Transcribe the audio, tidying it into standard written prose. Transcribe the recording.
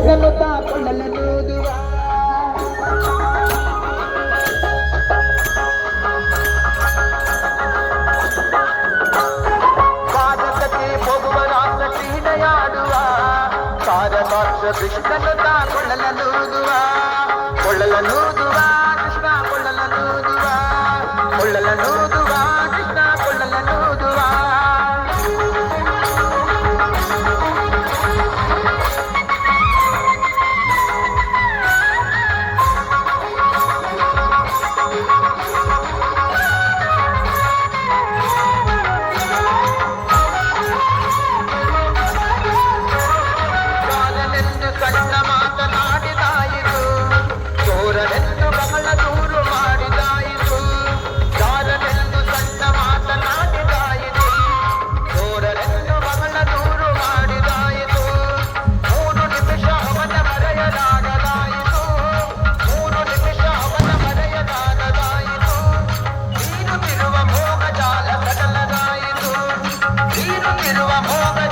ಕೃಷ್ಣನುತ ಕೊಳ್ಳಲನೂದುವ ಭಾರತಕ್ಕೆ ಹೋಗುವ ರಾಸ ಕ್ರೀಡೆಯಾಡುವ ಸಾರಭಾಷ ಕೃಷ್ಣನುತ ಕೊಳ್ಳಲನೂದುವ ಕೊಳ್ಳಲನೂದುವ ಕೃಷ್ಣ ಕೊಳ್ಳಲನೂದುವ ಕೊಳ್ಳಲನೂದುವ ಕೃಷ್ಣ ಕೊಳ್ಳಲನೂದುವ ಕಣ್ಣ ಮಾತನಾಡಿದಾಯಿತು ಚೋರನೆಂದು ಬಹಳ ದೂರು ಮಾಡಿದಾಯಿತು ಚಾರನೆಂದು ಸಣ್ಣ ಮಾತನಾಡಿದಾಯಿತು ಚೋರನೆಂದು ಬಹಳ ದೂರು ಮಾಡಿದಾಯಿತು 3 ನಿಮಿಷ ಅವನ ಮರೆಯಲಾಗದಾಯಿತು 3 ನಿಮಿಷ ಅವನ ಮರೆಯಲಾಗದಾಯಿತು ನೀನು ತಿರುವ ಮೋಹ ಜಾಲ ಸಡಲದಾಯಿತು ನೀನು ತಿರುವ ಮೋಹ